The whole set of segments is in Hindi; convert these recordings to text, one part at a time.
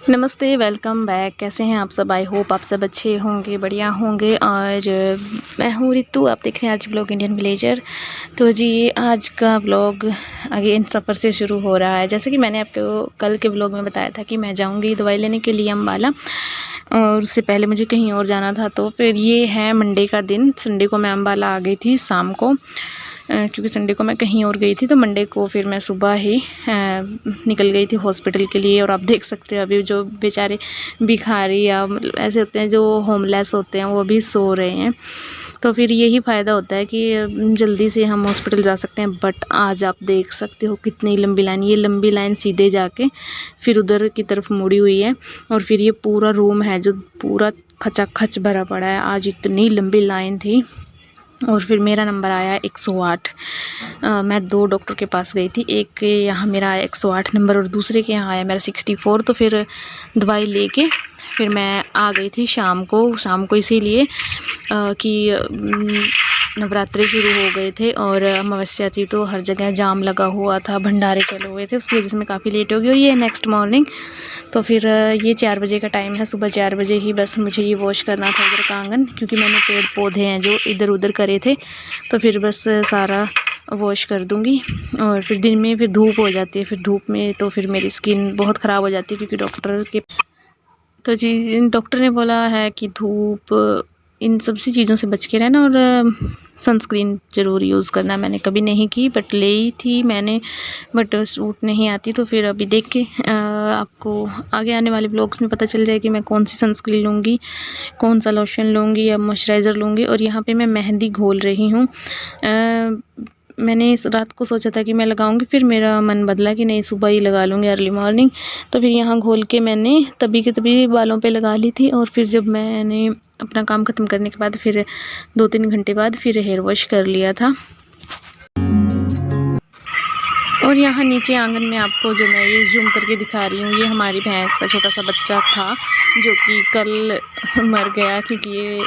नमस्ते, वेलकम बैक। कैसे हैं आप सब? आई होप आप सब अच्छे होंगे, बढ़िया होंगे। और मैं हूँ रितु, आप देख रहे हैं आज ब्लॉग इंडियन विलेजर। तो जी आज का ब्लॉग अगेन सफ़र से शुरू हो रहा है। जैसे कि मैंने आपको कल के ब्लॉग में बताया था कि मैं जाऊँगी दवाई लेने के लिए अम्बाला, और उससे पहले मुझे कहीं और जाना था। तो फिर ये है मंडे का दिन। संडे को मैं अम्बाला आ गई थी शाम को, क्योंकि संडे को मैं कहीं और गई थी। तो मंडे को फिर मैं सुबह ही निकल गई थी हॉस्पिटल के लिए। और आप देख सकते हो अभी जो बेचारे भिखारी या मतलब ऐसे होते हैं जो होमलेस होते हैं वो भी सो रहे हैं। तो फिर यही फ़ायदा होता है कि जल्दी से हम हॉस्पिटल जा सकते हैं। बट आज आप देख सकते हो कितनी लंबी लाइन, ये लंबी लाइन सीधे जाके फिर उधर की तरफ मुड़ी हुई है। और फिर ये पूरा रूम है जो पूरा खचाखच भरा पड़ा है। आज इतनी लंबी लाइन थी। और फिर मेरा नंबर आया 108। मैं 2 डॉक्टर के पास गई थी, एक के यहाँ मेरा आया 108 नंबर और दूसरे के यहाँ आया मेरा 64। तो फिर दवाई लेके फिर मैं आ गई थी शाम को इसीलिए कि नवरात्रि शुरू हो गए थे और अमावस्या थी, तो हर जगह जाम लगा हुआ था, भंडारे चले हुए थे। उसकी वजह से मैं काफ़ी लेट हो गई। और ये नेक्स्ट मॉर्निंग तो फिर ये 4 बजे का टाइम है, सुबह 4 बजे ही बस मुझे ये वॉश करना था उधर का आंगन, क्योंकि मैंने पेड़ पौधे हैं जो इधर उधर करे थे। तो फिर बस सारा वॉश कर दूंगी। और फिर दिन में फिर धूप हो जाती है, फिर धूप में तो फिर मेरी स्किन बहुत ख़राब हो जाती है, क्योंकि डॉक्टर ने बोला है कि धूप इन सब सी चीज़ों से बच के रहना और सनस्क्रीन ज़रूर यूज़ करना। मैंने कभी नहीं की बट ली थी मैंने, बट सूट नहीं आती। तो फिर अभी देख के आपको आगे आने वाले ब्लॉग्स में पता चल जाए कि मैं कौन सी सनस्क्रीन लूँगी, कौन सा लोशन लूँगी या मॉइस्चराइज़र लूँगी। और यहाँ पे मैं मेहंदी घोल रही हूँ। मैंने इस रात को सोचा था कि मैं लगाऊंगी, फिर मेरा मन बदला कि नहीं सुबह ही लगा लूँगी अर्ली मॉर्निंग। तो फिर यहाँ घोल के मैंने तभी के तभी बालों पे लगा ली थी। और फिर जब मैंने अपना काम ख़त्म करने के बाद फिर 2-3 घंटे बाद फिर हेयर वॉश कर लिया था। और यहाँ नीचे आंगन में आपको जो मैं ये जूम करके दिखा रही हूँ, ये हमारी भैंस का छोटा सा बच्चा था जो कि कल मर गया, क्योंकि ये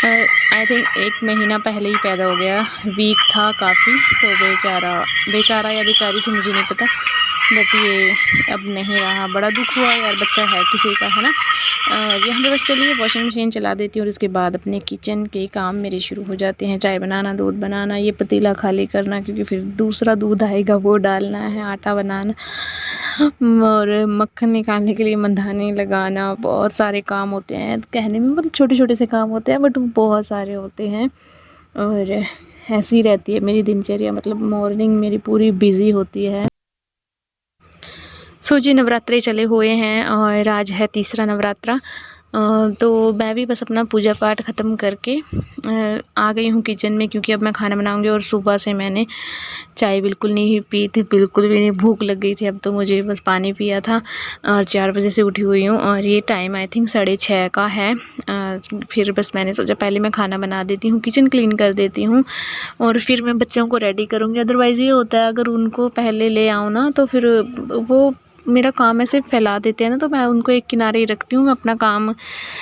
आई थिंक 1 महीना पहले ही पैदा हो गया। वीक था काफ़ी, तो बेचारा या बेचारी थी मुझे नहीं पता, बट ये अब नहीं रहा। बड़ा दुख हुआ यार, बच्चा है किसी का, है ना। यहाँ पे बस चलिए वॉशिंग मशीन चला देती हूँ और इसके बाद अपने किचन के काम मेरे शुरू हो जाते हैं। चाय बनाना, दूध बनाना, ये पतीला खाली करना, क्योंकि फिर दूसरा दूध आएगा वो डालना है, आटा बनाना और मक्खन निकालने के लिए मधानी लगाना। बहुत सारे काम होते हैं, कहने में मतलब छोटे छोटे से काम होते हैं बट बहुत सारे होते हैं। और ऐसी रहती है मेरी दिनचर्या, मतलब मॉर्निंग मेरी पूरी बिज़ी होती है। जी नवरात्रे चले हुए हैं और आज है तीसरा नवरात्रा। तो मैं भी बस अपना पूजा पाठ ख़त्म करके आ गई हूँ किचन में, क्योंकि अब मैं खाना बनाऊँगी। और सुबह से मैंने चाय बिल्कुल नहीं पी थी, बिल्कुल भी नहीं, भूख लग गई थी। अब तो मुझे बस पानी पिया था और 4 बजे से उठी हुई हूँ और ये टाइम आई थिंक 6:30 का है। फिर बस मैंने सोचा पहले मैं खाना बना देती हूँ, किचन क्लीन कर देती हूँ और फिर मैं बच्चों को रेडी करूँगी। अदरवाइज़ ये होता है अगर उनको पहले ले आऊँ ना तो फिर वो मेरा काम ऐसे फैला देते हैं ना, तो मैं उनको एक किनारे ही रखती हूँ। मैं अपना काम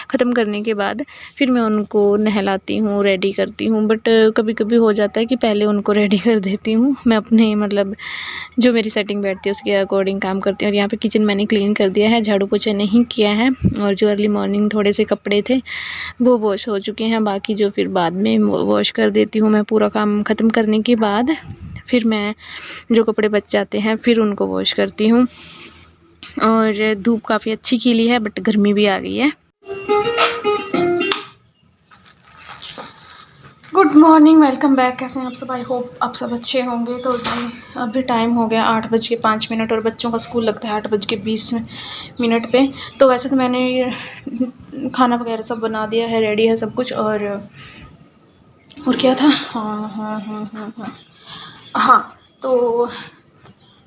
ख़त्म करने के बाद फिर मैं उनको नहलाती हूँ, रेडी करती हूँ। बट कभी कभी हो जाता है कि पहले उनको रेडी कर देती हूँ। मैं अपने मतलब जो मेरी सेटिंग बैठती है उसके अकॉर्डिंग काम करती हूँ। और यहाँ पे किचन मैंने क्लीन कर दिया है, झाड़ू पोछा नहीं किया है। और जो अर्ली मॉर्निंग थोड़े से कपड़े थे वो वॉश हो चुके हैं, बाकी जो फिर बाद में वॉश कर देती हूँ मैं। पूरा काम ख़त्म करने के बाद फिर मैं जो कपड़े बच जाते हैं फिर उनको वॉश करती हूँ। और धूप काफ़ी अच्छी खिली है बट गर्मी भी आ गई है। Good morning, welcome back. कैसे हैं आप सब? आई होप आप सब अच्छे होंगे। तो जी अभी टाइम हो गया 8:05 और बच्चों का स्कूल लगता है 8:20 पे। तो वैसे तो मैंने खाना वगैरह सब बना दिया है, रेडी है सब कुछ। और क्या था, हाँ तो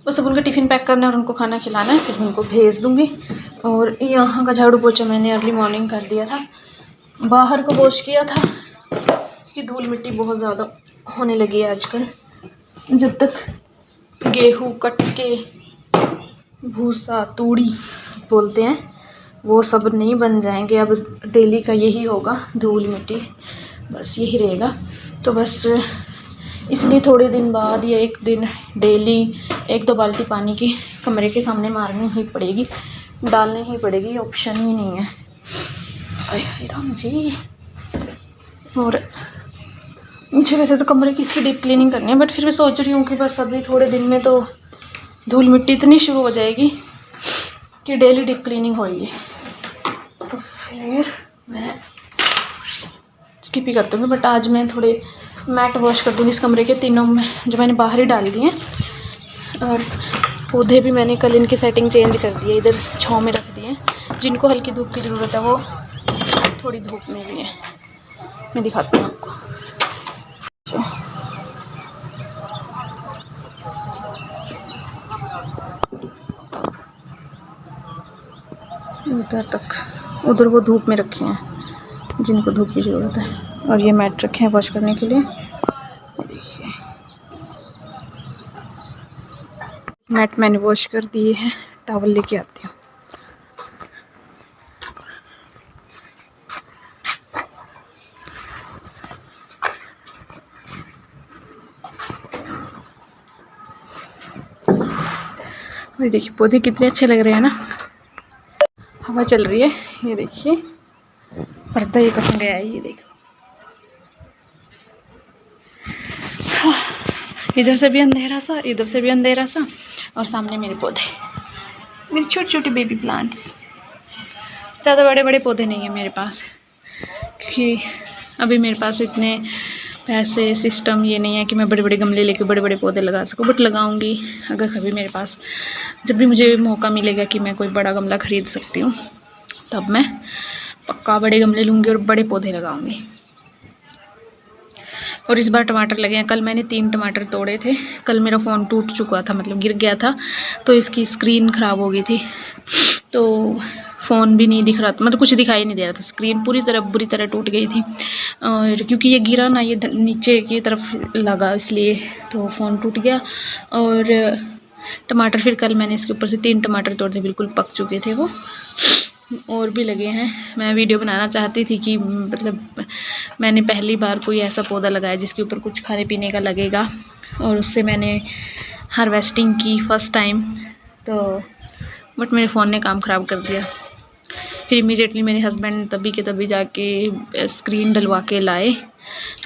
बस अब उनका टिफ़िन पैक करना है और उनको खाना खिलाना है, फिर उनको भेज दूँगी। और यहाँ का झाड़ू पोछा मैंने अर्ली मॉर्निंग कर दिया था, बाहर को वॉश किया था कि धूल मिट्टी बहुत ज़्यादा होने लगी है आजकल। जब तक गेहूँ कट के भूसा तूड़ी बोलते हैं वो सब नहीं बन जाएंगे, अब डेली का यही होगा, धूल मिट्टी बस यही रहेगा। तो बस इसलिए थोड़े दिन बाद या 1 दिन डेली 1-2 बाल्टी पानी की कमरे के सामने मारनी ही पड़ेगी, डालनी ही पड़ेगी, ऑप्शन ही नहीं है। अरे राम जी। और मुझे वैसे तो कमरे की इसकी डीप क्लीनिंग करनी है, बट फिर भी सोच रही हूँ कि बस अभी थोड़े दिन में तो धूल मिट्टी इतनी शुरू हो जाएगी कि डेली डीप क्लीनिंग होगी। तो फिर मैं स्किप ही कर दूँगी, बट आज मैं थोड़े मैट वॉश कर दूँगी इस कमरे के तीनों में, जो मैंने बाहर ही डाल दिए। और पौधे भी मैंने कल इनकी सेटिंग चेंज कर दी है, इधर छाँव में रख दिए। जिनको हल्की धूप की ज़रूरत है वो थोड़ी धूप में भी है। मैं दिखाती हूँ आपको। उधर तक, उधर वो धूप में रखे हैं जिनको धूप की ज़रूरत है। और ये मैट रखे हैं वॉश करने के लिए। देखिए मैट मैंने वॉश कर दिए हैं, टॉवल लेके आती हूँ। ये देखिए पौधे कितने अच्छे लग रहे हैं ना, हवा चल रही है। ये देखिए पर्दा ये कहाँ गया है, ये देखो। इधर से भी अंधेरा सा, इधर से भी अंधेरा सा, और सामने मेरे पौधे, मेरे छोटे छोटे बेबी प्लांट्स। ज़्यादा बड़े बड़े पौधे नहीं है मेरे पास, क्योंकि अभी मेरे पास इतने पैसे सिस्टम ये नहीं है कि मैं बड़े बड़े गमले लेके बड़े बड़े पौधे लगा सकूँ। बट लगाऊंगी अगर कभी मेरे पास, जब भी मुझे मौका मिलेगा कि मैं कोई बड़ा गमला ख़रीद सकती हूँ, तब मैं पक्का बड़े गमले लूँगी और बड़े पौधे लगाऊंगी। और इस बार टमाटर लगे हैं। कल मैंने 3 टमाटर तोड़े थे। कल मेरा फ़ोन टूट चुका था, मतलब गिर गया था, तो इसकी स्क्रीन ख़राब हो गई थी, तो फ़ोन भी नहीं दिख रहा था, मतलब कुछ दिखाई नहीं दे रहा था। स्क्रीन पूरी तरह बुरी तरह टूट गई थी, और क्योंकि ये गिरा ना, ये नीचे की तरफ लगा, इसलिए तो फ़ोन टूट गया। और टमाटर फिर कल मैंने इसके ऊपर से 3 टमाटर तोड़े थे, बिल्कुल पक चुके थे वो। और भी लगे हैं। मैं वीडियो बनाना चाहती थी कि मतलब मैंने पहली बार कोई ऐसा पौधा लगाया जिसके ऊपर कुछ खाने पीने का लगेगा, और उससे मैंने हार्वेस्टिंग की फ़र्स्ट टाइम। तो बट मेरे फ़ोन ने काम ख़राब कर दिया। फिर इमीडिएटली मेरे हस्बैंड तभी के तभी जाके स्क्रीन डलवा के लाए,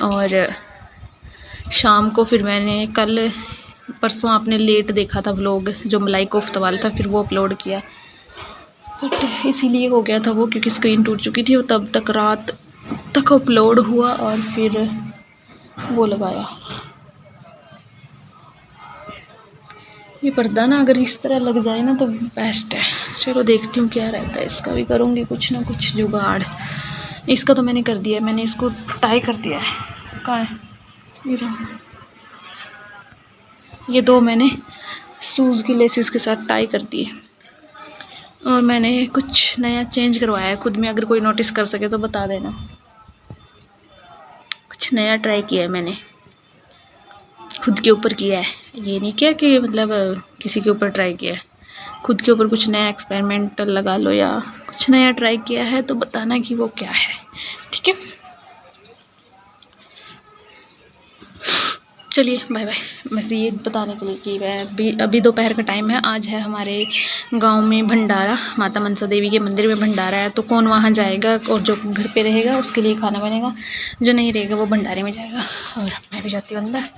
और शाम को फिर मैंने कल परसों आपने लेट देखा था व्लॉग जो मलाई कोफ्ता वाला था, फिर वो अपलोड किया। बट इसीलिए हो गया था वो, क्योंकि स्क्रीन टूट चुकी थी। और तब तक रात तक अपलोड हुआ और फिर वो लगाया। ये पर्दा ना अगर इस तरह लग जाए ना तो बेस्ट है। चलो देखती हूँ क्या रहता है, इसका भी करूँगी कुछ ना कुछ जुगाड़। इसका तो मैंने कर दिया है, मैंने इसको टाई कर दिया है। कहाँ है ये 2 मैंने शूज़ की लेसिस के साथ टाई कर दिए। और मैंने कुछ नया चेंज करवाया है खुद में, अगर कोई नोटिस कर सके तो बता देना। कुछ नया ट्राई किया है मैंने, खुद के ऊपर किया है। ये नहीं किया कि मतलब किसी के ऊपर ट्राई किया है, खुद के ऊपर कुछ नया एक्सपेरिमेंटल लगा लो या कुछ नया ट्राई किया है तो बताना कि वो क्या है, ठीक है। चलिए बाय बाय। बस ये बताने के लिए कि मैं अभी दोपहर का टाइम है। आज है हमारे गांव में भंडारा, माता मनसा देवी के मंदिर में भंडारा है। तो कौन वहां जाएगा, और जो घर पे रहेगा उसके लिए खाना बनेगा, जो नहीं रहेगा वो भंडारे में जाएगा। और मैं भी जाती हूँ अंदर।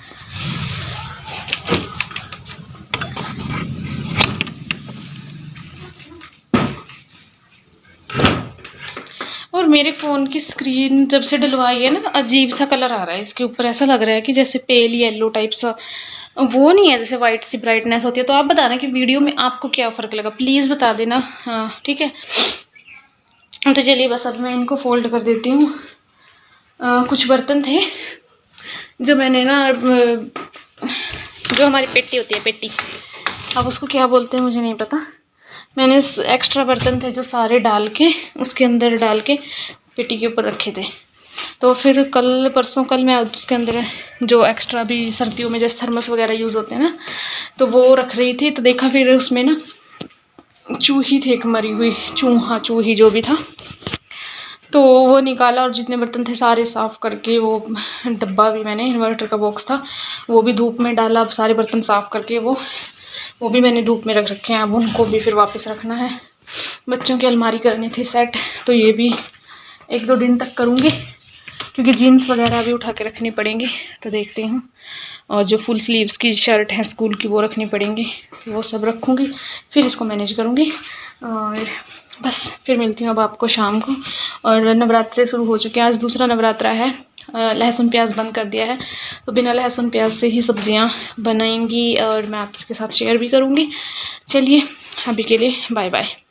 और मेरे फ़ोन की स्क्रीन जब से डलवाई है ना, अजीब सा कलर आ रहा है इसके ऊपर। ऐसा लग रहा है कि जैसे पेल येलो टाइप सा, वो नहीं है जैसे वाइट सी ब्राइटनेस होती है। तो आप बताना कि वीडियो में आपको क्या फ़र्क लगा, प्लीज़ बता देना। हाँ ठीक है। तो चलिए बस अब मैं इनको फोल्ड कर देती हूँ। कुछ बर्तन थे जो मैंने ना, जो हमारी पेटी होती है, पेटी, अब उसको क्या बोलते हैं मुझे नहीं पता। मैंने एक्स्ट्रा बर्तन थे जो सारे डाल के उसके अंदर डाल के पेटी के ऊपर रखे थे। तो फिर कल परसों कल मैं उसके अंदर जो एक्स्ट्रा भी सर्दियों में जैसे थर्मस वगैरह यूज़ होते हैं ना, तो वो रख रही थी। तो देखा फिर उसमें ना चूही थी, एक मरी हुई चूही जो भी था, तो वो निकाला और जितने बर्तन थे सारे साफ़ करके, वो डब्बा भी मैंने, इन्वर्टर का बॉक्स था वो भी धूप में डाला। अब सारे बर्तन साफ़ करके वो भी मैंने धूप में रख रखे हैं। अब उनको भी फिर वापस रखना है। बच्चों की अलमारी करनी थी सेट, तो ये भी 1-2 दिन तक करूँगी क्योंकि जीन्स वगैरह भी उठा के रखनी पड़ेंगी। तो देखते हूँ, और जो फुल स्लीव्स की शर्ट है स्कूल की वो रखनी पड़ेंगी, तो वो सब रखूँगी, फिर इसको मैनेज करूँगी। और बस फिर मिलती हूँ अब आपको शाम को। और नवरात्रे शुरू हो चुके हैं, आज दूसरा नवरात्रा है। लहसुन प्याज बंद कर दिया है, तो बिना लहसुन प्याज से ही सब्जियां बनाएंगी और मैं आपके साथ शेयर भी करूँगी। चलिए अभी के लिए बाय बाय।